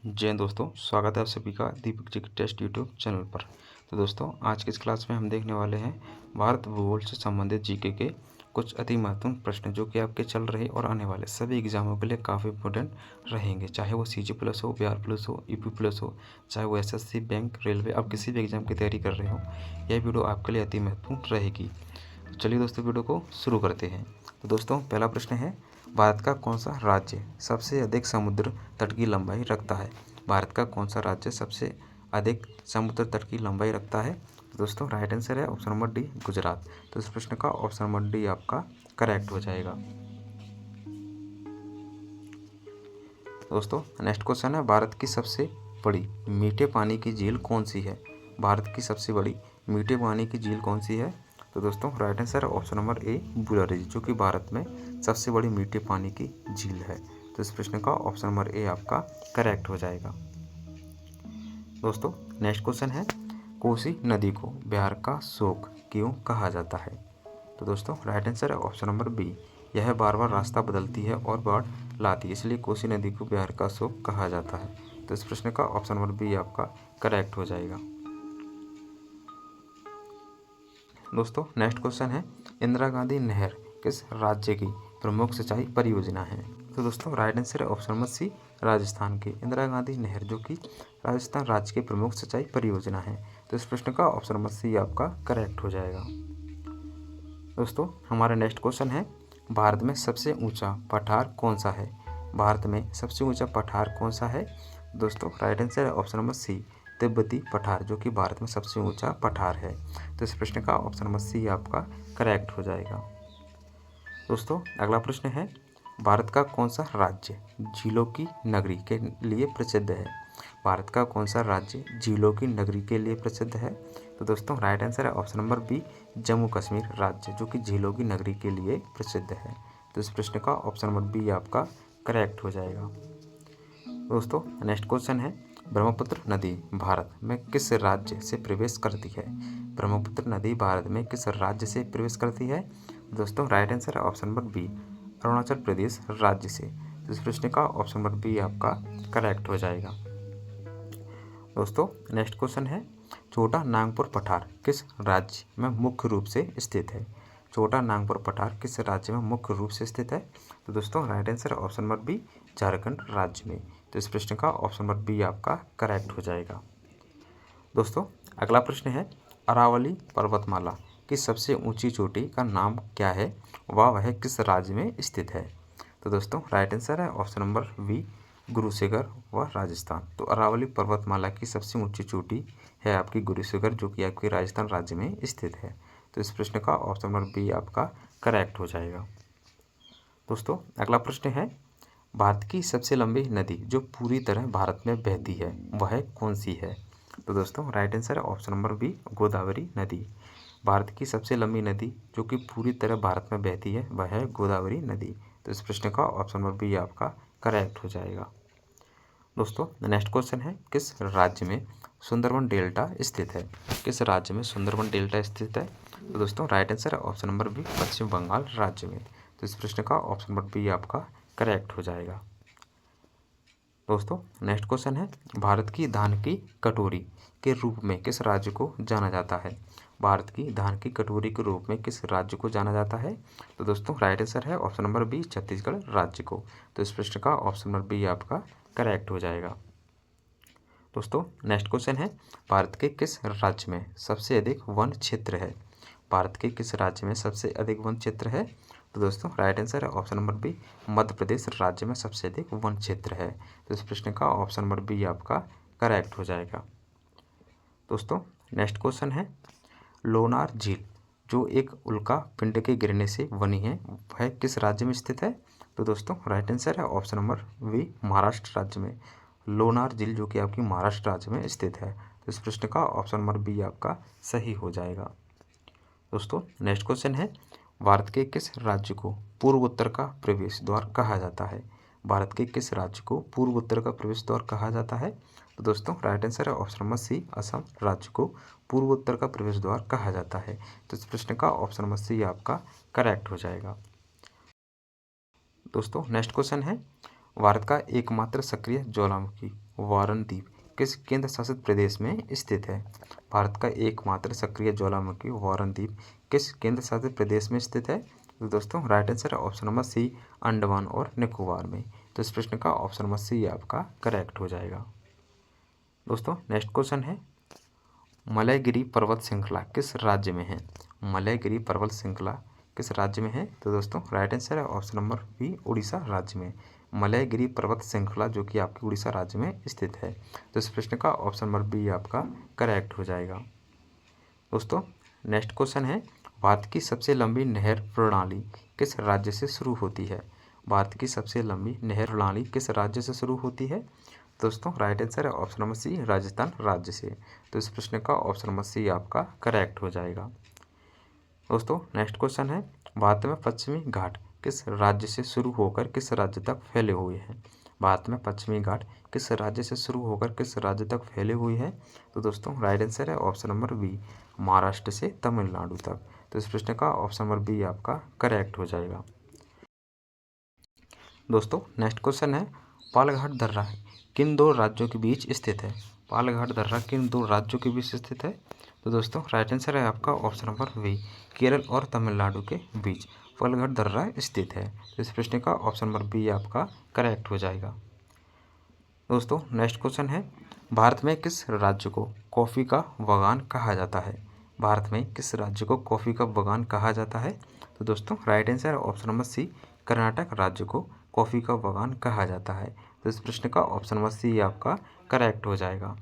जय हिंद दोस्तों, स्वागत है आप सभी का दीपक जी के टेस्ट यूट्यूब चैनल पर। तो दोस्तों, आज की इस क्लास में हम देखने वाले हैं भारत भूगोल से संबंधित जीके के कुछ अति महत्वपूर्ण प्रश्न जो कि आपके चल रहे और आने वाले सभी एग्जामों के लिए काफ़ी इंपॉर्टेंट रहेंगे। चाहे वो सीजी प्लस हो, बिहार प्लस हो, यूपी प्लस हो, चाहे वो एसएससी, बैंक, रेलवे, आप किसी भी एग्जाम की तैयारी कर रहे हो, यह वीडियो आपके लिए अति महत्वपूर्ण रहेगी। तो चलिए दोस्तों, वीडियो को शुरू करते हैं। तो दोस्तों, पहला प्रश्न है, भारत का कौन सा राज्य सबसे अधिक समुद्र तट की लंबाई रखता है? भारत का कौन सा राज्य सबसे अधिक समुद्र तट की लंबाई रखता है? तो दोस्तों, राइट आंसर है ऑप्शन नंबर डी, गुजरात। तो इस प्रश्न का ऑप्शन नंबर डी आपका करेक्ट हो जाएगा। दोस्तों, नेक्स्ट क्वेश्चन है, भारत की सबसे बड़ी मीठे पानी की झील कौन सी है? भारत की सबसे बड़ी मीठे पानी की झील कौन सी है? तो दोस्तों, राइट आंसर है ऑप्शन नंबर ए, बुलारेज, जो कि भारत में सबसे बड़ी मीठे पानी की झील है। तो इस प्रश्न का ऑप्शन नंबर ए आपका करेक्ट हो जाएगा। दोस्तों, नेक्स्ट क्वेश्चन है, कोसी नदी को बिहार का शोक क्यों कहा जाता है? तो दोस्तों, राइट आंसर है ऑप्शन नंबर बी, यह बार बार रास्ता बदलती है और बाढ़ लाती है, इसलिए कोसी नदी को बिहार का शोक कहा जाता है। तो इस प्रश्न का ऑप्शन नंबर बी आपका करेक्ट हो जाएगा। दोस्तों, नेक्स्ट क्वेश्चन है, इंदिरा गांधी नहर किस राज्य की प्रमुख सिंचाई परियोजना है? तो दोस्तों, राइट आंसर है ऑप्शन नंबर सी, राजस्थान की इंदिरा गांधी नहर, जो कि राजस्थान राज्य की प्रमुख सिंचाई परियोजना है। तो इस प्रश्न का ऑप्शन नंबर सी आपका करेक्ट हो जाएगा। दोस्तों, हमारा नेक्स्ट क्वेश्चन है, भारत में सबसे ऊंचा पठार कौन सा है? भारत में सबसे ऊंचा पठार कौन सा है? दोस्तों, राइट आंसर है ऑप्शन नंबर सी, तिब्बती पठार, जो कि भारत में सबसे ऊंचा पठार है। तो इस प्रश्न का ऑप्शन नंबर सी आपका करेक्ट हो जाएगा। दोस्तों, अगला प्रश्न है, भारत का कौन सा राज्य झीलों की नगरी के लिए प्रसिद्ध है? भारत का कौन सा राज्य झीलों की नगरी के लिए प्रसिद्ध है? तो दोस्तों, राइट आंसर है option number B, Jammu Kashmir राज्य, जो कि झीलों की नगरी के लिए प्रसिद्ध है। तो इस प्रश्न का ऑप्शन नंबर बी आपका करेक्ट हो जाएगा। दोस्तों, नेक्स्ट क्वेश्चन है, ब्रह्मपुत्र नदी भारत में किस राज्य से प्रवेश करती है? ब्रह्मपुत्र नदी भारत में किस राज्य से प्रवेश करती है? दोस्तों, राइट आंसर है option number B, Arunachal Pradesh राज्य से। तो इस प्रश्न का ऑप्शन नंबर बी आपका करेक्ट हो जाएगा। दोस्तों, नेक्स्ट क्वेश्चन है, छोटा नागपुर पठार किस राज्य में मुख्य रूप से स्थित है? छोटा नागपुर पठार किस राज्य में मुख्य रूप से स्थित है? तो दोस्तों, राइट आंसर है ऑप्शन नंबर बी, झारखंड राज्य में। तो इस प्रश्न का ऑप्शन नंबर बी आपका करेक्ट हो जाएगा। दोस्तों, अगला प्रश्न है, अरावली पर्वतमाला की सबसे ऊंची चोटी का नाम क्या है? वह किस राज्य में स्थित है? तो दोस्तों, राइट आंसर है ऑप्शन नंबर बी, गुरुशिखर व राजस्थान। तो अरावली पर्वतमाला की सबसे ऊंची चोटी है आपकी गुरुशिखर, जो कि आपकी राजस्थान राज्य में स्थित है। तो इस प्रश्न का ऑप्शन नंबर बी आपका करेक्ट हो जाएगा। दोस्तों, अगला प्रश्न है, भारत की सबसे लंबी नदी जो पूरी तरह भारत में बहती है वह कौन सी है? तो दोस्तों, राइट आंसर है ऑप्शन नंबर बी, गोदावरी नदी। भारत की सबसे लंबी नदी जो कि पूरी तरह भारत में बहती है वह है गोदावरी नदी। तो इस प्रश्न का ऑप्शन नंबर बी आपका करेक्ट हो जाएगा। दोस्तों, नेक्स्ट क्वेश्चन है, किस राज्य में सुंदरबन डेल्टा स्थित है? किस राज्य में सुंदरबन डेल्टा स्थित है? तो दोस्तों, राइट आंसर है ऑप्शन नंबर बी, पश्चिम बंगाल राज्य में। तो इस प्रश्न का ऑप्शन नंबर बी आपका करेक्ट हो जाएगा। दोस्तों, नेक्स्ट क्वेश्चन है, भारत की धान की कटोरी के रूप में किस राज्य को जाना जाता है? भारत की धान की कटोरी के रूप में किस राज्य को जाना जाता है? तो दोस्तों, राइट आंसर है ऑप्शन नंबर बी, छत्तीसगढ़ राज्य को। तो इस प्रश्न का ऑप्शन नंबर बी आपका करेक्ट हो जाएगा। दोस्तों, नेक्स्ट क्वेश्चन है, भारत के किस राज्य में सबसे अधिक वन क्षेत्र है? भारत के किस राज्य में सबसे अधिक वन क्षेत्र है? तो दोस्तों, राइट आंसर है option number B, Madhya Pradesh राज्य में सबसे अधिक वन क्षेत्र है। तो इस प्रश्न का ऑप्शन नंबर बी आपका करेक्ट हो जाएगा। दोस्तों, नेक्स्ट क्वेश्चन है, लोनार झील जो एक उल्का पिंड के गिरने से बनी है वह किस राज्य में स्थित है? तो दोस्तों, राइट आंसर है ऑप्शन नंबर बी, महाराष्ट्र राज्य में। लोनार झील जो कि आपकी महाराष्ट्र राज्य में स्थित है। तो इस प्रश्न का ऑप्शन नंबर बी आपका सही हो जाएगा। दोस्तों, नेक्स्ट क्वेश्चन है, भारत के किस राज्य को पूर्वोत्तर का प्रवेश द्वार कहा जाता है? भारत के किस राज्य को पूर्वोत्तर का प्रवेश द्वार कहा जाता है? तो दोस्तों, राइट आंसर है ऑप्शन नंबर सी, असम राज्य को पूर्वोत्तर का प्रवेश द्वार कहा जाता है। तो इस प्रश्न का ऑप्शन नंबर सी आपका करेक्ट हो जाएगा। दोस्तों, नेक्स्ट क्वेश्चन है, भारत का एकमात्र सक्रिय ज्वालामुखी वारन द्वीप किस केंद्र शासित प्रदेश में स्थित है? भारत का एकमात्र सक्रिय ज्वालामुखी वारन द्वीप किस केंद्र शासित प्रदेश में स्थित है? तो दोस्तों राइट आंसर है ऑप्शन नंबर सी, अंडमान और निकोबार में। तो इस प्रश्न का ऑप्शन नंबर सी आपका करेक्ट हो जाएगा। दोस्तों नेक्स्ट क्वेश्चन है, मलयगिरी पर्वत श्रृंखला किस राज्य में है? मलयगिरी पर्वत श्रृंखला किस राज्य में है? तो दोस्तों राइट आंसर है ऑप्शन नंबर बी, उड़ीसा राज्य में। मलयगिरी पर्वत श्रृंखला जो कि आपके उड़ीसा राज्य में स्थित है। तो इस प्रश्न का ऑप्शन नंबर बी आपका करेक्ट हो जाएगा। दोस्तों नेक्स्ट क्वेश्चन है, भारत की सबसे लंबी नहर प्रणाली किस राज्य से शुरू होती है? भारत की सबसे लंबी नहर प्रणाली किस राज्य से शुरू होती है? दोस्तों राइट आंसर है ऑप्शन नंबर सी, राजस्थान राज्य से। तो इस प्रश्न का ऑप्शन नंबर सी आपका करेक्ट हो जाएगा। दोस्तों नेक्स्ट क्वेश्चन है, भारत में पश्चिमी घाट किस राज्य से शुरू होकर किस राज्य तक फैले हुए हैं? भारत में पश्चिमी घाट किस राज्य से शुरू होकर किस राज्य तक फैले हुए हैं? तो दोस्तों राइट आंसर है ऑप्शन नंबर बी, महाराष्ट्र से तमिलनाडु तक। तो इस प्रश्न का ऑप्शन नंबर बी आपका करेक्ट हो जाएगा। दोस्तों नेक्स्ट क्वेश्चन है, पालघाट दर्रा किन दो राज्यों के बीच स्थित है? पालघाट दर्रा किन दो राज्यों के बीच स्थित है? तो दोस्तों राइट आंसर है आपका ऑप्शन नंबर बी, केरल और तमिलनाडु के बीच पालघाट दर्रा स्थित है। तो इस प्रश्न का ऑप्शन नंबर बी आपका करेक्ट हो जाएगा। दोस्तों नेक्स्ट क्वेश्चन है, भारत में किस राज्य को कॉफ़ी का बागान कहा जाता है? भारत में किस राज्य को कॉफ़ी का बागान कहा जाता है? तो दोस्तों राइट आंसर है ऑप्शन नंबर सी, कर्नाटक राज्य को कॉफ़ी का बागान कहा जाता है। तो इस प्रश्न का ऑप्शन नंबर सी आपका करेक्ट हो जाएगा।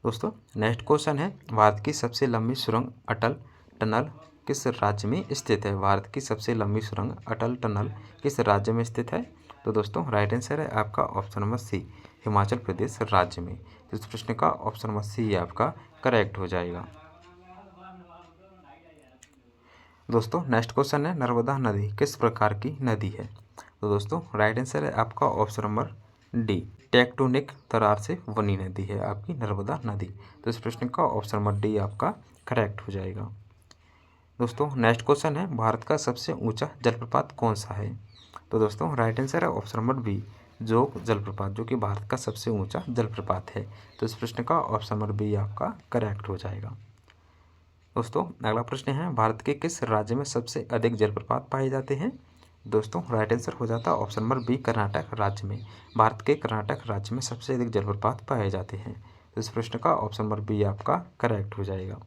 दोस्तों नेक्स्ट क्वेश्चन है, भारत की सबसे लंबी सुरंग अटल टनल किस राज्य में स्थित है? भारत की सबसे लंबी सुरंग अटल टनल किस राज्य में स्थित है? तो दोस्तों राइट आंसर है आपका option number C, Himachal Pradesh राज्य में। तो इस प्रश्न का ऑप्शन नंबर सी आपका करेक्ट हो जाएगा। दोस्तों नेक्स्ट क्वेश्चन है, नर्मदा नदी किस प्रकार की नदी है? तो दोस्तों राइट आंसर है आपका ऑप्शन नंबर डी, टेक्टोनिक दरार से बनी नदी है आपकी नर्मदा नदी। तो इस प्रश्न का ऑप्शन नंबर डी आपका करेक्ट हो जाएगा। दोस्तों नेक्स्ट क्वेश्चन है, भारत का सबसे ऊंचा जलप्रपात कौन सा है? तो दोस्तों राइट आंसर है ऑप्शन नंबर बी, जोग जलप्रपात जो कि भारत का सबसे ऊंचा जलप्रपात है। तो इस प्रश्न का ऑप्शन नंबर बी आपका करेक्ट हो जाएगा। दोस्तों अगला प्रश्न है, भारत के किस राज्य में सबसे अधिक जलप्रपात पाए जाते हैं? दोस्तों राइट आंसर हो जाता है ऑप्शन नंबर बी, कर्नाटक राज्य में। भारत के कर्नाटक राज्य में सबसे अधिक जलप्रपात पाए जाते हैं। तो इस प्रश्न का ऑप्शन नंबर बी आपका करेक्ट हो जाएगा।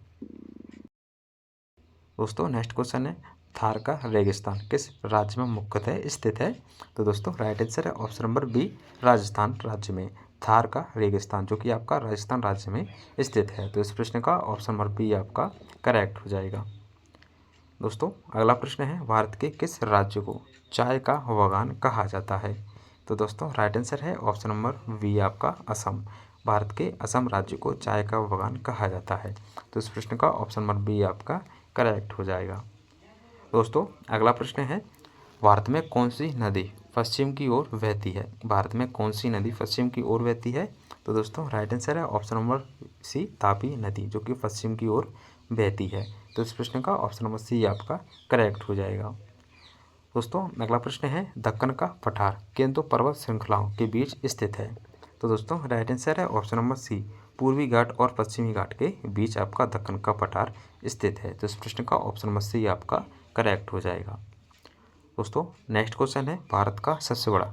दोस्तों नेक्स्ट क्वेश्चन है, थार का रेगिस्तान किस राज्य में मुख्यतः स्थित है? तो दोस्तों राइट आंसर है ऑप्शन नंबर बी, राजस्थान राज्य में। थार का रेगिस्तान जो कि आपका राजस्थान राज्य में स्थित है। तो इस प्रश्न का ऑप्शन नंबर बी आपका करेक्ट हो जाएगा। दोस्तों अगला प्रश्न है, भारत के किस राज्य को चाय का बागान कहा जाता है? तो दोस्तों राइट आंसर है ऑप्शन नंबर बी आपका असम। भारत के असम राज्य को चाय का बागान कहा जाता है। तो इस प्रश्न का ऑप्शन नंबर बी आपका करेक्ट हो जाएगा। दोस्तों अगला प्रश्न है, भारत में कौन सी नदी पश्चिम की ओर बहती है? भारत में कौन सी नदी पश्चिम की ओर बहती है? तो दोस्तों राइट आंसर है ऑप्शन नंबर सी, तापी नदी जो कि पश्चिम की ओर बहती है। तो इस प्रश्न का ऑप्शन नंबर सी आपका करेक्ट हो जाएगा। दोस्तों अगला प्रश्न है, दक्कन का पठार किन दो पर्वत श्रृंखलाओं के बीच स्थित है? तो दोस्तों राइट आंसर है ऑप्शन नंबर सी, पूर्वी घाट और पश्चिमी घाट के बीच आपका दक्कन का पठार स्थित है। तो इस प्रश्न का ऑप्शन नंबर सी आपका करेक्ट हो जाएगा। दोस्तों नेक्स्ट क्वेश्चन है, भारत का सबसे बड़ा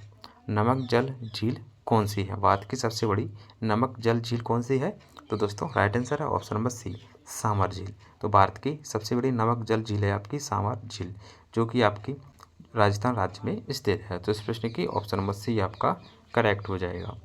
नमक जल झील कौन सी है? भारत की सबसे बड़ी नमक जल झील कौन सी है? तो दोस्तों राइट आंसर है ऑप्शन नंबर सी, सामर झील। तो भारत की सबसे बड़ी नमक जल झील है आपकी सामर झील जो कि आपकी राजस्थान राज्य में स्थित है। तो इस प्रश्न की ऑप्शन नंबर सी आपका करेक्ट हो जाएगा।